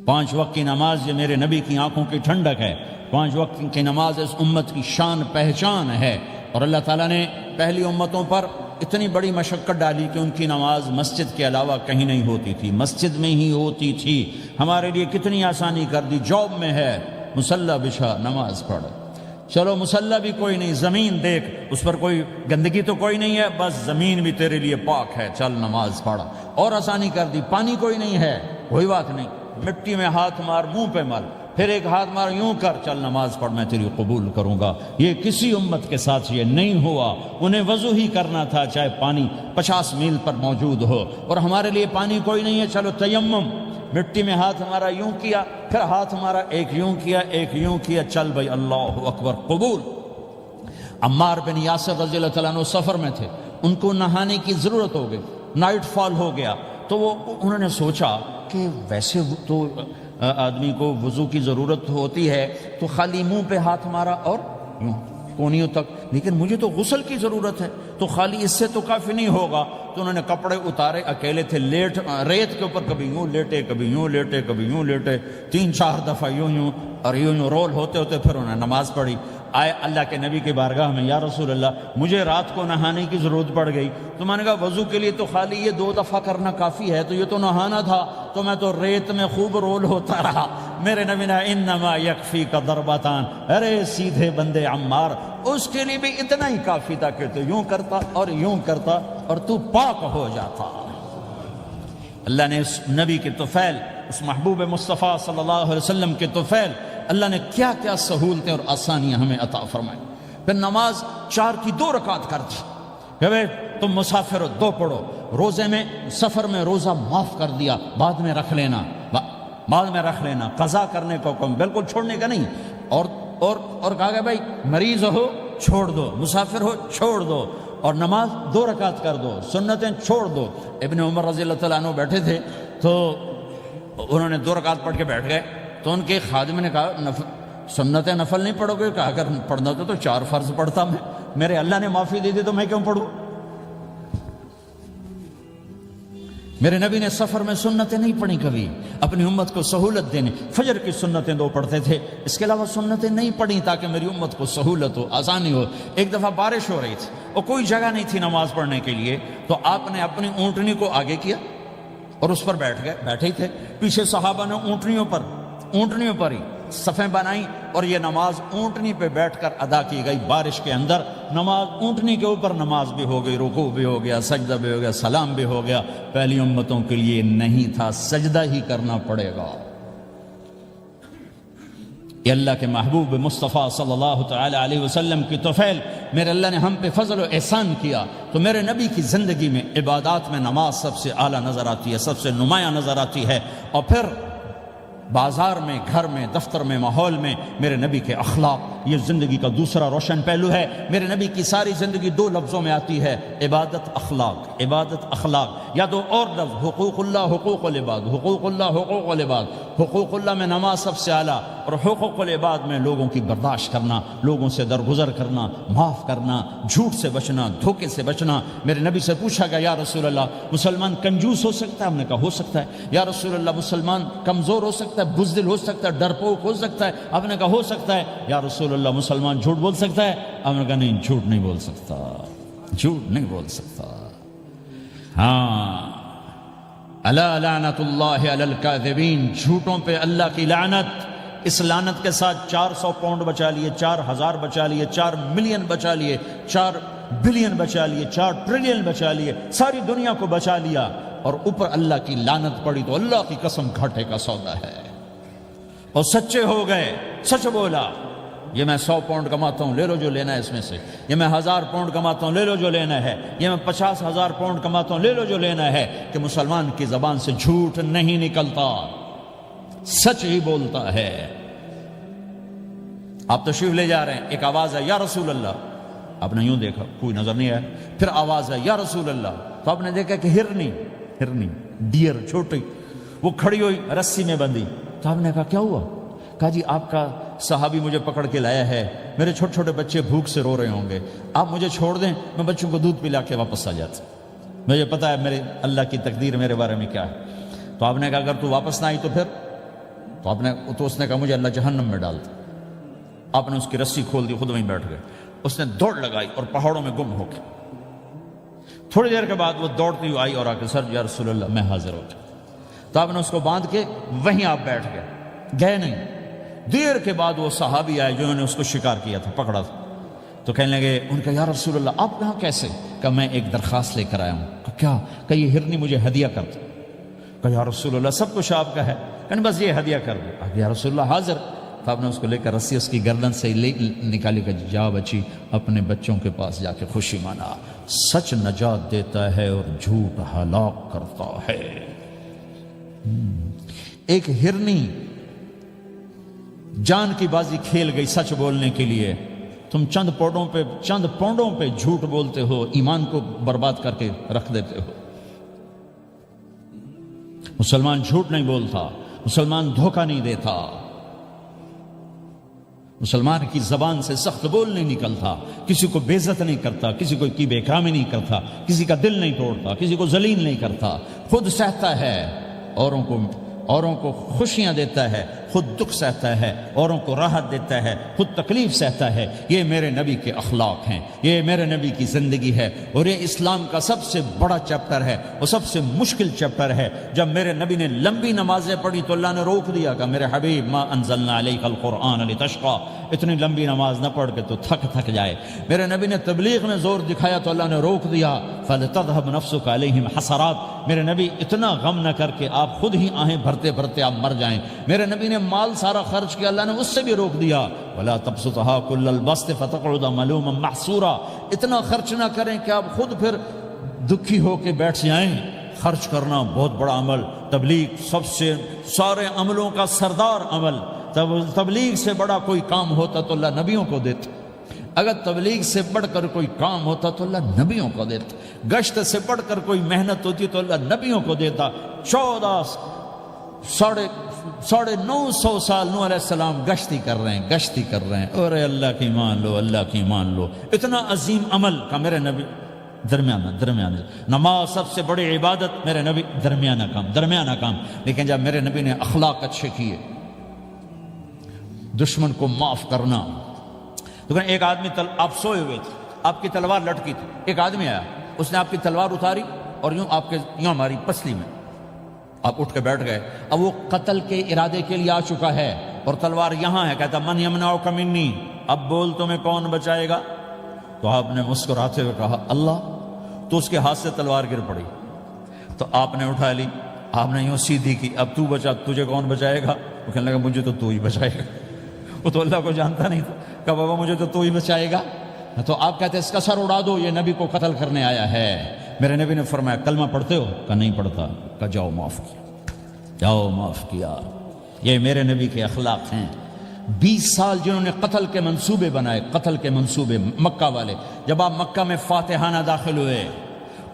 5 وقت کی نماز یہ میرے نبی کی آنکھوں کی ٹھنڈک ہے، 5 وقت کی نماز اس امت کی شان پہچان ہے۔ اور اللہ تعالیٰ نے پہلی امتوں پر اتنی بڑی مشقت ڈالی کہ ان کی نماز مسجد کے علاوہ کہیں نہیں ہوتی تھی، مسجد میں ہی ہوتی تھی۔ ہمارے لیے کتنی آسانی کر دی، جاب میں ہے مصلی بچھا نماز پڑھ، چلو مصلی بھی کوئی نہیں، زمین دیکھ اس پر کوئی گندگی تو کوئی نہیں ہے، بس زمین بھی تیرے لیے پاک ہے، چل نماز پڑھ۔ اور آسانی کر دی، پانی کوئی نہیں ہے، کوئی بات نہیں، مٹی میں ہاتھ مار، منہ پہ مل، پھر ایک ہاتھ مار، یوں کر، چل نماز پڑھ، میں تیری قبول کروں گا۔ یہ کسی امت کے ساتھ یہ نہیں ہوا، انہیں وضو ہی کرنا تھا چاہے پانی 50 میل پر موجود ہو۔ اور ہمارے لیے پانی کوئی نہیں ہے، چلو تیمم، مٹی میں ہاتھ ہمارا یوں کیا، پھر ہاتھ ہمارا ایک یوں کیا، ایک یوں کیا، چل بھائی اللہ اکبر قبول۔ عمار بن یاسر رضی اللہ تعالیٰ عنہ سفر میں تھے، ان کو نہانے کی ضرورت ہو گئی، نائٹ فال ہو گیا، تو انہوں نے سوچا کہ ویسے تو آدمی کو وضو کی ضرورت ہوتی ہے تو خالی منہ پہ ہاتھ مارا اور یوں کونیوں تک، لیکن مجھے تو غسل کی ضرورت ہے، تو خالی اس سے تو کافی نہیں ہوگا۔ تو انہوں نے کپڑے اتارے، اکیلے تھے، ریت کے اوپر کبھی یوں لیٹے، کبھی یوں لیٹے، کبھی یوں لیٹے، 3-4 دفعہ یوں اور یوں رول ہوتے ہوتے پھر انہوں نے نماز پڑھی۔ آئے اللہ کے نبی کی بارگاہ میں، یا رسول اللہ مجھے رات کو نہانے کی ضرورت پڑ گئی، تو میں نے کہا وضو کے لیے تو خالی یہ 2 دفعہ کرنا کافی ہے، تو یہ تو نہانا تھا، تو میں تو ریت میں خوب رول ہوتا رہا۔ میرے نبی نے انما یکفیک ضربتان، ارے سیدھے بندے عمار، اس کے لیے بھی اتنا ہی کافی تھا کہ تو یوں کرتا اور یوں کرتا اور تو پاک ہو جاتا۔ اللہ نے اس نبی کے طفیل، اس محبوب مصطفیٰ صلی اللہ علیہ وسلم کے طفیل، اللہ نے کیا کیا سہولتیں اور آسانیاں ہمیں عطا فرمائیں۔ پھر نماز 4 کی 2 رکعت کر دی کہ بھئی تم مسافر ہو 2 پڑھو، روزے میں سفر میں روزہ معاف کر دیا، بعد میں رکھ لینا، بعد میں رکھ لینا، قضا کرنے کو حکم، بالکل چھوڑنے کا نہیں۔ اور کہا کہ بھائی مریض ہو چھوڑ دو، مسافر ہو چھوڑ دو، اور نماز 2 رکعت کر دو، سنتیں چھوڑ دو۔ ابن عمر رضی اللہ تعالیٰ عنہ بیٹھے تھے تو انہوں نے 2 رکعت پڑھ کے بیٹھ گئے، تو ان کے خادم نے کہا سنتیں نفل نہیں پڑھو گے؟ کہا اگر پڑھنا تو 4 فرض پڑھتا میں، میرے اللہ نے معافی دے دی تو میں کیوں پڑھوں؟ میرے نبی نے سفر میں سنتیں نہیں پڑھی کبھی، اپنی امت کو سہولت دینے، فجر کی سنتیں 2 پڑھتے تھے، اس کے علاوہ سنتیں نہیں پڑھی تاکہ میری امت کو سہولت ہو، آسانی ہو۔ ایک دفعہ بارش ہو رہی تھی اور کوئی جگہ نہیں تھی نماز پڑھنے کے لیے، تو آپ نے اپنی اونٹنی کو آگے کیا اور اس پر بیٹھ گئے، بیٹھے ہی تھے، پیچھے صحابہ نے اونٹنیوں پر ہی صفیں بنائیں، اور یہ نماز اونٹنی پہ بیٹھ کر ادا کی گئی بارش کے اندر۔ نماز اونٹنی کے اوپر نماز بھی ہو گئی، رکوع بھی ہو گیا، سجدہ بھی ہو گیا، سلام بھی ہو گیا۔ پہلی امتوں کے لیے نہیں تھا، سجدہ ہی کرنا پڑے گا۔ یہ اللہ کے محبوب مصطفیٰ صلی اللہ تعالی علیہ وسلم کی طفیل، میرے اللہ نے ہم پہ فضل و احسان کیا، تو میرے نبی کی زندگی میں عبادات میں نماز سب سے اعلیٰ نظر آتی ہے، سب سے نمایاں نظر آتی ہے۔ اور پھر بازار میں، گھر میں، دفتر میں، ماحول میں میرے نبی کے اخلاق، یہ زندگی کا دوسرا روشن پہلو ہے۔ میرے نبی کی ساری زندگی 2 لفظوں میں آتی ہے، عبادت اخلاق، عبادت اخلاق، یا 2 اور لفظ، حقوق اللہ حقوق العباد، حقوق اللہ حقوق العباد۔ حقوق اللہ میں نماز سب سے اعلیٰ، اور حقوق العباد میں لوگوں کی برداشت کرنا، لوگوں سے درگزر کرنا، معاف کرنا، جھوٹ سے بچنا، دھوکے سے بچنا۔ میرے نبی سے پوچھا گیا یا رسول اللہ مسلمان کنجوس ہو سکتا ہے؟ ہم نے کہا ہو سکتا ہے۔ یا رسول اللہ مسلمان کمزور ہو سکتا ہے، بزدل ہو سکتا ہے، ڈرپوک ہو سکتا ہے؟ آپ نے کہا ہو سکتا ہے۔ یا رسول اللہ مسلمان جھوٹ بول سکتا ہے؟ آپ نے کہا نہیں، جھوٹ نہیں بول سکتا، جھوٹ نہیں بول سکتا۔ ہاں، الا لعنت اللہ علی الکاذبین، جھوٹوں پہ اللہ کی لعنت۔ اس لعنت کے ساتھ 400 پاؤنڈ بچا لیے، 4000 بچا لیے، 4 ملین بچا لیے، 4 بلین بچا لیے، 4 ٹریلین بچا لیے، ساری دنیا کو بچا لیا، اور اوپر اللہ کی لعنت پڑی تو اللہ کی قسم گھاٹے کا سودا ہے۔ اور سچے ہو گئے، سچ بولا، یہ میں 100 پاؤنڈ کماتا ہوں، لے لو جو لینا ہے اس میں سے، یہ میں 1000 پاؤنڈ کماتا ہوں، لے لو جو لینا ہے، یہ میں 50,000 پاؤنڈ کماتا ہوں، لے لو جو لینا ہے۔ کہ مسلمان کی زبان سے جھوٹ نہیں نکلتا، سچ ہی بولتا ہے۔ آپ تشریف لے جا رہے ہیں، ایک آواز ہے یا رسول اللہ، آپ نے یوں دیکھا، کوئی نظر نہیں آیا، پھر آواز ہے یا رسول اللہ، تو آپ نے دیکھا کہ ہرنی ڈیر چھوٹی وہ کھڑی ہوئی، رسی میں بندھی، تو آپ نے کہا کیا ہوا؟ کہا جی آپ کا صحابی مجھے پکڑ کے لایا ہے، میرے چھوٹے چھوٹے بچے بھوک سے رو رہے ہوں گے، آپ مجھے چھوڑ دیں، میں بچوں کو دودھ پلا کے واپس آ جاتا، مجھے پتا ہے میرے اللہ کی تقدیر میرے بارے میں کیا ہے۔ تو آپ نے کہا اگر تو واپس نہ آئی تو پھر تو اس نے کہا مجھے اللہ جہنم میں ڈال دے۔ آپ نے اس کی رسی کھول دی، خود وہیں بیٹھ گئے۔ اس نے دوڑ لگائی اور پہاڑوں میں گم ہو گیا۔ تھوڑی دیر کے بعد وہ دوڑتی ہوئی آئی اور آ کے سر یا رسول اللہ میں حاضر ہو گیا۔ تو آپ نے اس کو باندھ کے وہیں آپ بیٹھ گئے نہیں۔ دیر کے بعد وہ صحابی آئے جنہوں نے اس کو شکار کیا تھا، پکڑا تھا، تو کہنے لگے، ان کا یا رسول اللہ آپ یہاں کیسے؟ کہا میں ایک درخواست لے کر آیا ہوں۔ کہا کیا؟ کہ یہ ہرنی مجھے ہدیہ کر دو۔ کہا یا رسول اللہ سب کچھ آپ کا ہے، کہنے بس یہ ہدیہ کر دو۔ یا رسول اللہ حاضر۔ تو آپ نے اس کو لے کر رسی اس کی گردن سے نکالی کہ جا بچی اپنے بچوں کے پاس جا کے خوشی منا، سچ نجات دیتا ہے اور جھوٹ ہلاک کرتا ہے۔ ایک ہرنی جان کی بازی کھیل گئی سچ بولنے کے لیے، تم چند پونڈوں پہ جھوٹ بولتے ہو، ایمان کو برباد کر کے رکھ دیتے ہو۔ مسلمان جھوٹ نہیں بولتا، مسلمان دھوکہ نہیں دیتا، مسلمان کی زبان سے سخت بول نہیں نکلتا، کسی کو بے عزت نہیں کرتا، کسی کو کی بے اکرامی نہیں کرتا، کسی کا دل نہیں توڑتا، کسی کو ذلیل نہیں کرتا، خود سہتا ہے، اوروں کو خوشیاں دیتا ہے، خود دکھ سہتا ہے، اوروں کو راحت دیتا ہے، خود تکلیف سہتا ہے۔ یہ میرے نبی کے اخلاق ہیں، یہ میرے نبی کی زندگی ہے، اور یہ اسلام کا سب سے بڑا چیپٹر ہے اور سب سے مشکل چیپٹر ہے۔ جب میرے نبی نے لمبی نمازیں پڑھی تو اللہ نے روک دیا کہ میرے حبیب ما انزلنا علیک القرآن لتشقى، اتنی لمبی نماز نہ پڑھ کے تو تھک جائے۔ میرے نبی نے تبلیغ میں زور دکھایا تو اللہ نے روک دیا، فلتذهب نفسك علیہم حسرات، میرے نبی اتنا غم نہ کر کے آپ خود ہی آہیں بھرتے بھرتے آپ مر جائیں۔ میرے نبی نے مال سارا خرچ کیا، اللہ نے اس سے بھی روک دیا، ولا تبسطها كل البسط فتقعد ملوما محسورا، اتنا خرچ نہ کریں کہ آپ خود پھر دکھی ہو کے بیٹھ جائیں۔ خرچ کرنا بہت بڑا عمل، تبلیغ سب سے سارے عملوں کا سردار عمل، تبلیغ سے بڑا کوئی کام ہوتا تو اللہ نبیوں کو دیتا، اگر تبلیغ سے بڑھ کر کوئی کام ہوتا تو اللہ نبیوں کو دیتا، گشت سے بڑھ کر کوئی محنت ہوتی تو اللہ نبیوں کو دیتا۔ 950 سال نوح علیہ السلام گشتی کر رہے ہیں، اور اللہ کی مان لو، اتنا عظیم عمل کا میرے نبی درمیانہ نماز سب سے بڑی عبادت، میرے نبی درمیانہ کام، لیکن جب میرے نبی نے اخلاق اچھے کیے، دشمن کو معاف کرنا۔ تو ایک آدمی آپ سوئے ہوئے تھے، آپ کی تلوار لٹکی تھی، ایک آدمی آیا، اس نے آپ کی تلوار اتاری اور یوں ہماری پسلی میں، آپ اٹھ کے بیٹھ گئے۔ اب وہ قتل کے ارادے کے لیے آ چکا ہے اور تلوار یہاں ہے، کہتا من یمنعک منی، اب بول تمہیں کون بچائے گا؟ تو آپ نے مسکراتے ہوئے کہا اللہ، تو اس کے ہاتھ سے تلوار گر پڑی، تو آپ نے اٹھا لی، آپ نے یوں سیدھی کی، اب تو بچا، تجھے کون بچائے گا؟ وہ کہنے لگا مجھے تو ہی بچائے گا۔ وہ تو اللہ کو جانتا نہیں تھا، کہا بابا مجھے تو ہی بچائے گا۔ تو آپ کہتے ہیں اس کا سر اڑا دو، یہ نبی کو قتل کرنے آیا ہے۔ میرے نبی نے فرمایا کلمہ پڑھتے ہو؟ کہا نہیں پڑھتا۔ کہا جاؤ معاف کیا۔ یہ میرے نبی کے اخلاق ہیں۔ 20 سال جنہوں نے قتل کے منصوبے بنائے، مکہ والے، جب آپ مکہ میں فاتحانہ داخل ہوئے،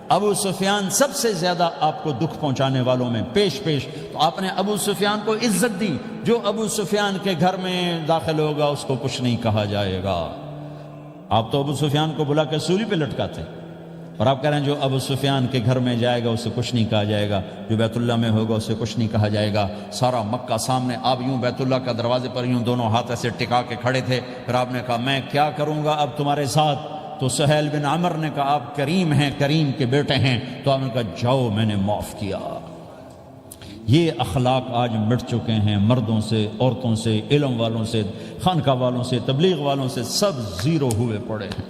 ابو سفیان سب سے زیادہ آپ کو دکھ پہنچانے والوں میں پیش، تو آپ نے ابو سفیان کو عزت دی۔ جو ابو سفیان کے گھر میں داخل ہوگا اس کو کچھ نہیں کہا جائے گا۔ آپ تو ابو سفیان کو بلا کے سولی پہ لٹکاتے، اور آپ کہہ رہے ہیں جو ابو سفیان کے گھر میں جائے گا اسے کچھ نہیں کہا جائے گا، جو بیت اللہ میں ہوگا اسے کچھ نہیں کہا جائے گا۔ سارا مکہ سامنے، آپ یوں بیت اللہ کا دروازے پر یوں دونوں ہاتھ ایسے ٹکا کے کھڑے تھے۔ پھر آپ نے کہا میں کیا کروں گا اب تمہارے ساتھ؟ تو سہیل بن عمر نے کہا آپ کریم ہیں، کریم کے بیٹے ہیں۔ تو آپ نے کہا جاؤ میں نے معاف کیا۔ یہ اخلاق آج مٹ چکے ہیں، مردوں سے، عورتوں سے، علم والوں سے، خانقاہ والوں سے، تبلیغ والوں سے، سب زیرو ہوئے پڑے ہیں۔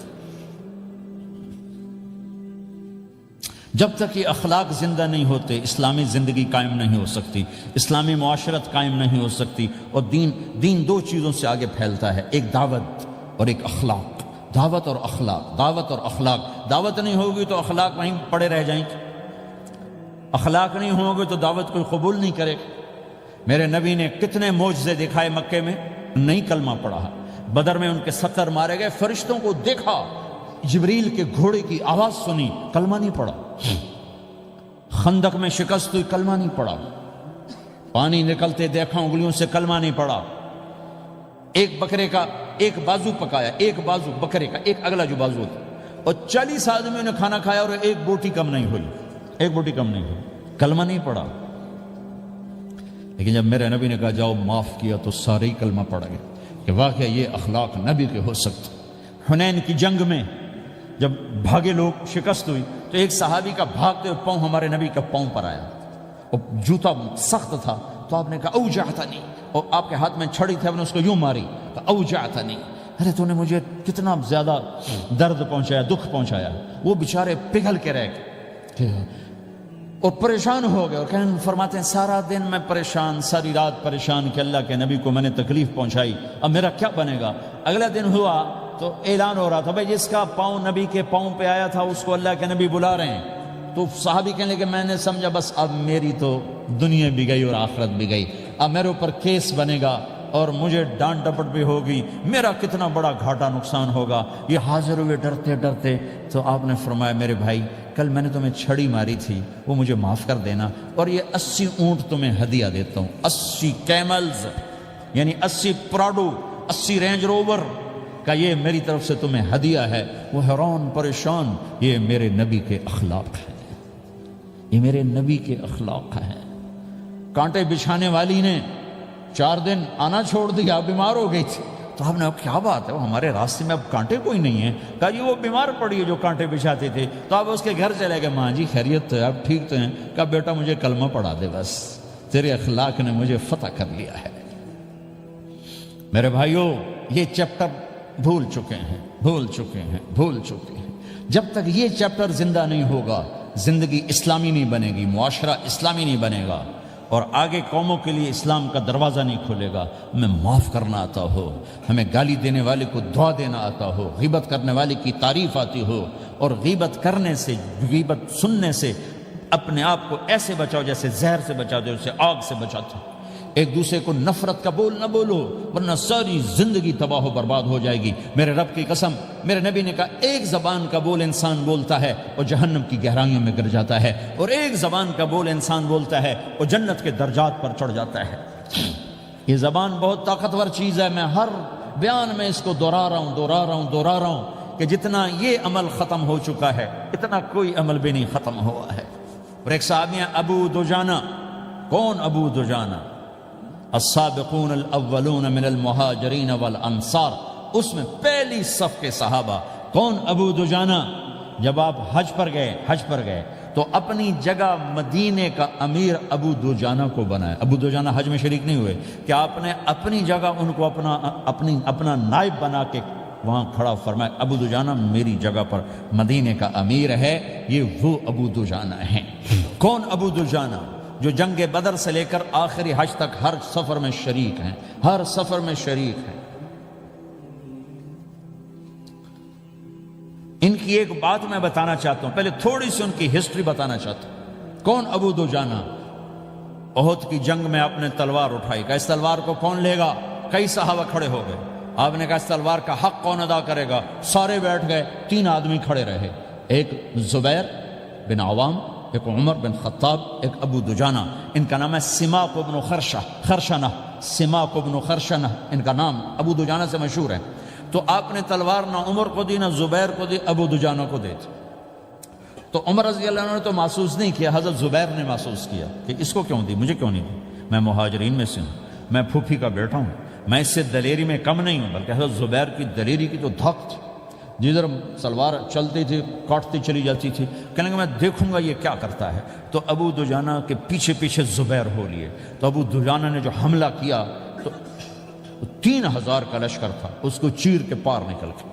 جب تک یہ اخلاق زندہ نہیں ہوتے اسلامی زندگی قائم نہیں ہو سکتی، اسلامی معاشرت قائم نہیں ہو سکتی۔ اور دین دو چیزوں سے آگے پھیلتا ہے، ایک دعوت اور ایک اخلاق۔ دعوت اور اخلاق، دعوت نہیں ہوگی تو اخلاق وہیں پڑے رہ جائیں گے، اخلاق نہیں ہوں گے تو دعوت کوئی قبول نہیں کرے گا۔ میرے نبی نے کتنے معجزے دکھائے مکے میں، نہیں کلمہ پڑھا۔ بدر میں ان کے 70 مارے گئے، فرشتوں کو دیکھا، جبریل کے گھوڑے کی آواز سنی، کلمہ نہیں پڑھا۔ خندق میں شکست ہوئی، کلمہ نہیں پڑھا۔ پانی نکلتے دیکھا انگلیوں سے، کلمہ نہیں پڑھا۔ ایک بکرے کا ایک بازو پکایا، ایک بازو بکرے کا، ایک اگلا جو بازو ہوتا، اور 40 آدمیوں نے کھانا کھایا اور ایک بوٹی کم نہیں ہوئی، کلمہ نہیں پڑھا۔ لیکن جب میرے نبی نے کہا جاؤ معاف کیا تو سارے ہی کلمہ پڑ گئے کہ واقعہ یہ اخلاق نبی کے ہو سکتے۔ حنین کی جنگ میں جب بھاگے لوگ، شکست ہوئی، تو ایک صحابی کا بھاگتے ہوئے پاؤں ہمارے نبی کا پاؤں پر آیا، اور جوتا سخت تھا، تو آپ نے کہا اوجعتنی، اور آپ کے ہاتھ میں چھڑی تھی، آپ نے اس کو یوں ماری، کہا اوجعتنی، ارے تو نے مجھے کتنا زیادہ درد پہنچایا، دکھ پہنچایا۔ وہ بیچارے پگھل کے رہ گئے اور پریشان ہو گئے، اور فرماتے ہیں سارا دن میں پریشان، ساری رات پریشان کہ اللہ کے نبی کو میں نے تکلیف پہنچائی، اب میرا کیا بنے گا۔ اگلا دن ہوا تو اعلان ہو رہا تھا بھائی جس کا پاؤں نبی کے پاؤں پہ آیا تھا اس کو اللہ کے نبی بلا رہے ہیں۔ تو صحابی کہنے لگے میں نے سمجھا بس اب میری تو دنیا بھی گئی اور آخرت بھی گئی، اب میرے اوپر کیس بنے گا اور مجھے ڈانٹ ڈپٹ بھی ہوگی، میرا کتنا بڑا گھاٹا نقصان ہوگا۔ یہ حاضر ہوئے ڈرتے ڈرتے، تو آپ نے فرمایا میرے بھائی کل میں نے تمہیں چھڑی ماری تھی، وہ مجھے معاف کر دینا، اور یہ 80 اونٹ تمہیں ہدیہ دیتا ہوں، 80 کیملز یعنی 80 پراڈو، 80 رینج روور کا یہ میری طرف سے تمہیں ہدیہ ہے۔ وہ حیران پریشان، یہ میرے نبی کے اخلاق ہیں، یہ میرے نبی کے اخلاق ہیں۔ کانٹے بچھانے والی نے 4 دن آنا چھوڑ دیا، بیمار ہو گئی تھی، تو آپ نے اب کیا بات ہے، وہ ہمارے راستے میں اب کانٹے کوئی نہیں ہیں، کہا جی وہ بیمار پڑی ہے جو کانٹے بچھاتے تھے، تو آپ اس کے گھر چلے گئے، ماں جی خیریت تو ہے، اب ٹھیک تو ہیں، کہا بیٹا مجھے کلمہ پڑھا دے، بس تیرے اخلاق نے مجھے فتح کر لیا ہے۔ میرے بھائیوں یہ چیپٹر بھول چکے ہیں، بھول چکے ہیں، بھول چکے ہیں۔ جب تک یہ چیپٹر زندہ نہیں ہوگا زندگی اسلامی نہیں بنے گی، معاشرہ اسلامی نہیں بنے گا، اور آگے قوموں کے لیے اسلام کا دروازہ نہیں کھلے گا۔ ہمیں معاف کرنا آتا ہو، ہمیں گالی دینے والے کو دعا دینا آتا ہو، غیبت کرنے والے کی تعریف آتی ہو، اور غیبت کرنے سے، غیبت سننے سے اپنے آپ کو ایسے بچاؤ جیسے زہر سے بچاتے ہو، اسے آگ سے بچاتے ہو۔ ایک دوسرے کو نفرت کا بول نہ بولو ورنہ ساری زندگی تباہ و برباد ہو جائے گی۔ میرے رب کی قسم، میرے نبی نے کہا ایک زبان کا بول انسان بولتا ہے اور جہنم کی گہرائیوں میں گر جاتا ہے، اور ایک زبان کا بول انسان بولتا ہے اور جنت کے درجات پر چڑھ جاتا ہے۔ یہ زبان بہت طاقتور چیز ہے، میں ہر بیان میں اس کو دہرا رہا ہوں کہ جتنا یہ عمل ختم ہو چکا ہے اتنا کوئی عمل بھی نہیں ختم ہوا ہے۔ اور ایک صحابی ہیں ابو دجانہ۔ کون ابو دجانہ؟ السابقون الاولون من المہاجرین والانصار، اس میں پہلی صف کے صحابہ۔ کون ابو دجانہ؟ جب آپ حج پر گئے تو اپنی جگہ مدینے کا امیر ابو دجانہ کو بنایا۔ ابو دجانہ حج میں شریک نہیں ہوئے کہ آپ نے اپنی جگہ ان کو اپنا نائب بنا کے وہاں کھڑا فرمایا ابو دجانہ میری جگہ پر مدینے کا امیر ہے، یہ وہ ابو دجانہ ہیں۔ کون ابو دجانہ؟ جو جنگ بدر سے لے کر آخری حج تک ہر سفر میں شریک ہیں، ہر سفر میں شریک ہیں۔ ان کی ایک بات میں بتانا چاہتا ہوں، پہلے تھوڑی سی ان کی ہسٹری بتانا چاہتا ہوں۔ کون ابو دجانہ؟ احد کی جنگ میں آپ نے تلوار اٹھائی، کہا اس تلوار کو کون لے گا؟ کئی صحابہ کھڑے ہو گئے۔ آپ نے کہا اس تلوار کا حق کون ادا کرے گا؟ سارے بیٹھ گئے، 3 آدمی کھڑے رہے، ایک زبیر بن عوام، ایک عمر بن خطاب، ایک ابو دجانہ۔ ان کا نام ہے سماک بن خرشنہ، سماک بن خرشنہ ان کا نام ابو دجانہ سے مشہور ہے۔ تو آپ نے تلوار نہ عمر کو دی نہ زبیر کو دی، ابو دجانہ کو دی تھی۔ تو عمر رضی اللہ عنہ نے تو محسوس نہیں کیا، حضرت زبیر نے محسوس کیا کہ اس کو کیوں دی، مجھے کیوں نہیں دی، میں مہاجرین میں سے ہوں، میں پھوپھی کا بیٹا ہوں، میں اس سے دلیری میں کم نہیں ہوں۔ بلکہ حضرت زبیر کی دلیری کی تو دھک تھی، جدھر سلوار چلتی تھی کاٹتی چلی جاتی تھی، کہنے لگا میں دیکھوں گا یہ کیا کرتا ہے۔ تو ابو دجانہ کے پیچھے پیچھے زبیر ہو لیے۔ تو ابو دجانہ نے جو حملہ کیا تو 3000 کا لشکر تھا، اس کو چیر کے پار نکل کے،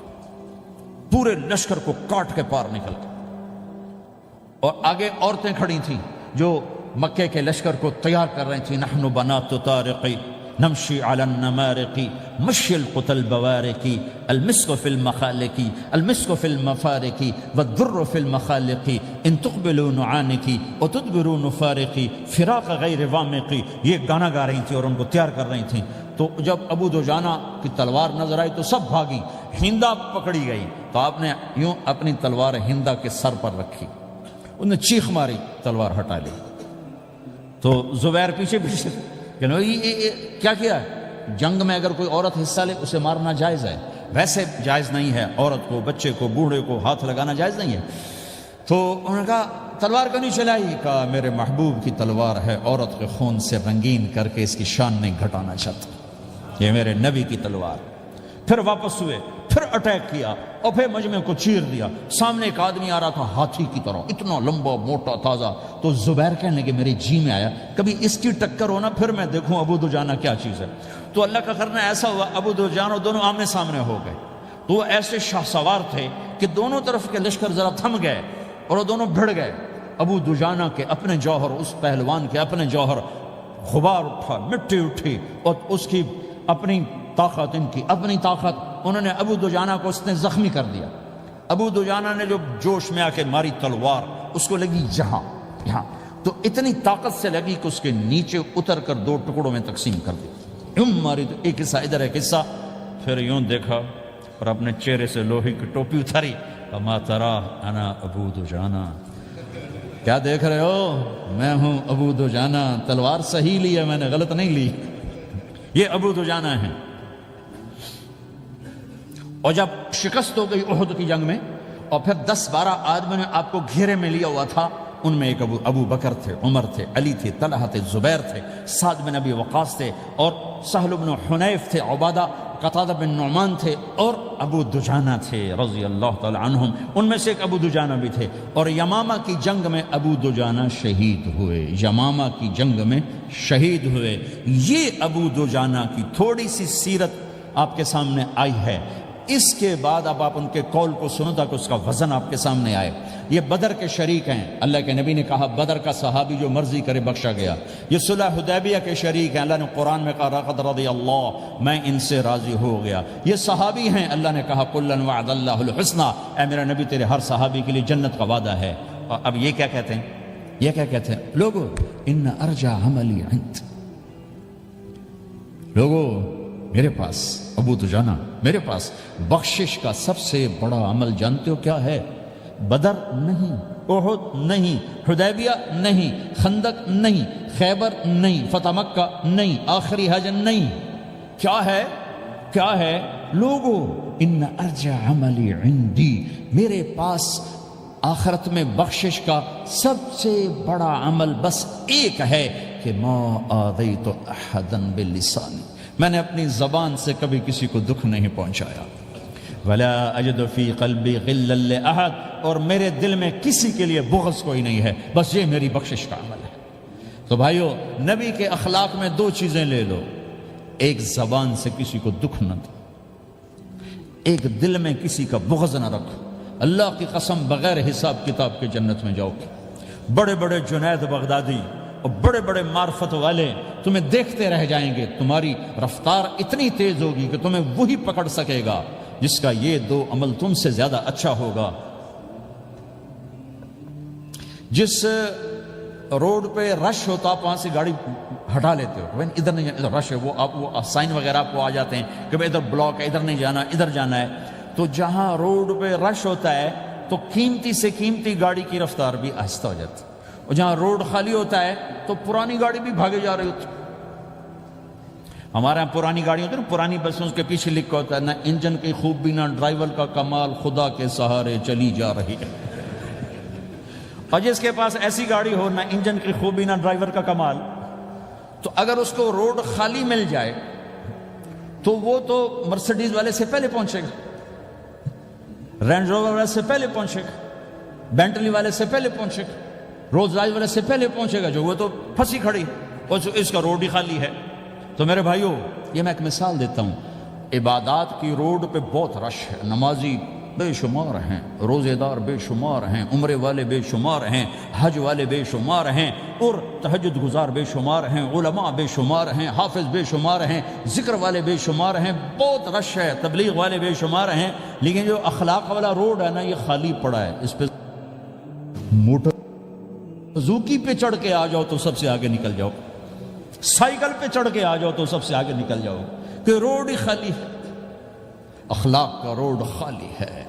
پورے لشکر کو کاٹ کے پار نکل کے، اور آگے عورتیں کھڑی تھیں جو مکے کے لشکر کو تیار کر رہی تھیں۔ نحن بنات طارقی نمشی علی النمارق مشی القتل بوارق المسک فی المخالق المسک فی المفارق والدر فی المخالق ان تقبلوا نعانقی وتدبروا نفارقی فراق غیر وامقی۔ یہ گانا گا رہی تھیں اور ان کو تیار کر رہی تھیں۔ تو جب ابو دجانہ کی تلوار نظر آئی تو سب بھاگی، ہندا پکڑی گئی تو آپ نے یوں اپنی تلوار ہندا کے سر پر رکھی، انہوں نے چیخ ماری، تلوار ہٹا لی۔ تو زبیر پیچھے پیچھے کہ کیا کیا ہے؟ جنگ میں اگر کوئی عورت حصہ لے اسے مارنا جائز ہے، ویسے جائز نہیں ہے، عورت کو، بچے کو، بوڑھے کو ہاتھ لگانا جائز نہیں ہے۔ تو انہوں نے کہا تلوار کیوں نہیں چلائی؟ کہا میرے محبوب کی تلوار ہے، عورت کے خون سے رنگین کر کے اس کی شان نہیں گھٹانا چاہتا، یہ میرے نبی کی تلوار۔ پھر واپس ہوئے، پھر اٹیک کیا اور پھر مجمع کو چیر دیا۔ سامنے ایک آدمی آ رہا تھا ہاتھی کی طرح، اتنا لمبا موٹا تازہ، تو زبیر کہنے لگے میرے جی میں آیا کبھی اس کی ٹکر ہونا پھر میں دیکھوں ابو دجانہ کیا چیز ہے۔ تو اللہ کا کرنا ایسا ہوا ابو دجانہ دونوں آمنے سامنے ہو گئے، تو وہ ایسے شاہ سوار تھے کہ دونوں طرف کے لشکر ذرا تھم گئے اور وہ دونوں بھڑ گئے۔ ابو دجانہ کے اپنے جوہر، اس پہلوان کے اپنے جوہر، غبار اٹھا، مٹی اٹھی، اور اس کی اپنی طاقت، ان کی اپنی طاقت، انہوں نے ابو دجانہ کو اس نے زخمی کر دیا۔ ابو دجانہ نے جو جوش میں آ کے ماری تلوار، اس کو لگی یہاں، تو اتنی طاقت سے لگی کہ اس کے نیچے اتر کر 2 ٹکڑوں میں تقسیم کر دی۔ یوں ماری تو ایک حصہ ادھر ایک حصہ، پھر یوں دیکھا اور اپنے چہرے سے لوہے کی ٹوپی اتاری، اما ترا انا ابو دجانہ، کیا دیکھ رہے ہو؟ میں ہوں ابو دجانہ، تلوار صحیح لی ہے میں نے، غلط نہیں لی، یہ ابو دجانہ ہیں۔ اور جب شکست ہو گئی احد کی جنگ میں، اور پھر 10-12 آدمی نے آپ کو گھیرے میں لیا ہوا تھا، ان میں ایک ابو بکر تھے، عمر تھے، علی تھے، طلحہ تھے، زبیر تھے، سعد بن ابی وقاص تھے، اور سہل بن حنیف تھے، عبادہ قتادہ بن نعمان تھے، اور ابو دجانہ تھے رضی اللہ تعالی عنہم، ان میں سے ایک ابو دجانہ بھی تھے۔ اور یمامہ کی جنگ میں ابو دجانہ شہید ہوئے، یمامہ کی جنگ میں شہید ہوئے۔ یہ ابو دجانہ کی تھوڑی سی سیرت آپ کے سامنے آئی ہے۔ اس کے بعد اب آپ ان کے قول کو سنو تاکہ اس کا وزن آپ کے سامنے آئے۔ یہ بدر کے شریک ہیں، اللہ کے نبی نے کہا بدر کا صحابی جو مرضی کرے بخشا گیا۔ یہ صلح حدیبیہ کے شریک ہیں، اللہ نے قرآن میں کہا لقد رضی اللہ، میں ان سے راضی ہو گیا۔ یہ صحابی ہیں، اللہ نے کہا کلا وعد اللہ الحسنی، اے میرا نبی تیرے ہر صحابی کے لیے جنت کا وعدہ ہے۔ اور اب یہ کیا کہتے ہیں؟ یہ کیا کہتے ہیں؟ لوگو ان ارجع عملی عند، لوگو میرے پاس، ابو دجانہ میرے پاس بخشش کا سب سے بڑا عمل جانتے ہو کیا ہے؟ بدر نہیں، احد نہیں، حدیبیہ نہیں، خندق نہیں، خیبر نہیں، فتح مکہ نہیں، آخری حج نہیں، کیا ہے؟ کیا ہے؟ لوگو ان ارجع عملی عندی، میرے پاس آخرت میں بخشش کا سب سے بڑا عمل بس ایک ہے کہ ما آذیت احدا بلسانی، میں نے اپنی زبان سے کبھی کسی کو دکھ نہیں پہنچایا۔ ولا اجد فی قلبی غلا لاحد، اور میرے دل میں کسی کے لیے بغض کوئی نہیں ہے، بس یہ میری بخشش کا عمل ہے۔ تو بھائیو، نبی کے اخلاق میں 2 چیزیں لے لو، ایک زبان سے کسی کو دکھ نہ دو، ایک دل میں کسی کا بغض نہ رکھو۔ اللہ کی قسم بغیر حساب کتاب کے جنت میں جاؤ گے۔ بڑے بڑے جنید بغدادی اور بڑے بڑے معرفت والے تمہیں دیکھتے رہ جائیں گے، تمہاری رفتار اتنی تیز ہوگی کہ تمہیں وہی پکڑ سکے گا جس کا یہ 2 عمل تم سے زیادہ اچھا ہوگا۔ جس روڈ پہ رش ہوتا آپ وہاں سے گاڑی ہٹا لیتے ہو، ادھر نہیں جانا، ادھر رش ہے، وہ سائن وغیرہ آپ کو آ جاتے ہیں کہ ادھر بلاک ہے، ادھر نہیں جانا، ادھر جانا ہے۔ تو جہاں روڈ پہ رش ہوتا ہے تو قیمتی سے قیمتی گاڑی کی رفتار بھی آہستہ ہو جاتی ہے، اور جہاں روڈ خالی ہوتا ہے تو پرانی گاڑی بھی بھاگے جا رہی ہوتی ہے۔ ہمارے یہاں پرانی گاڑی ہوتی ہے نا، پرانی بسوں کے پیچھے لکھا ہوتا ہے نہ انجن کی خوبی نہ ڈرائیور کا کمال، خدا کے سہارے چلی جا رہی ہے۔ اور جس کے پاس ایسی گاڑی ہو، نہ انجن کی خوبی نہ ڈرائیور کا کمال، تو اگر اس کو روڈ خالی مل جائے تو وہ تو مرسیڈیز والے سے پہلے پہنچے گا، رینج روور والے سے پہلے پہنچے گا، بینٹلی والے سے پہلے پہنچے گا، رولز رائس والے سے پہلے پہنچے گا، جو وہ تو پھنسی کھڑی اور اس کا روڈ ہی خالی ہے۔ تو میرے بھائیو، یہ میں ایک مثال دیتا ہوں، عبادات کی روڈ پہ بہت رش ہے، نمازی بے شمار ہیں، روزے دار بے شمار ہیں، عمرے والے بے شمار ہیں، حج والے بے شمار ہیں، اور تہجد گزار بے شمار ہیں، علماء بے شمار ہیں، حافظ بے شمار ہیں، ذکر والے بے شمار ہیں، بہت رش ہے، تبلیغ والے بے شمار ہیں، لیکن جو اخلاق والا روڈ ہے نا، یہ خالی پڑا ہے۔ اس پہ موٹر زوکی پہ چڑھ کے آ جاؤ تو سب سے آگے نکل جاؤ، سائیکل پہ چڑھ کے آ جاؤ تو سب سے آگے نکل جاؤ، کہ روڈ ہی خالی ہے، اخلاق کا روڈ خالی ہے۔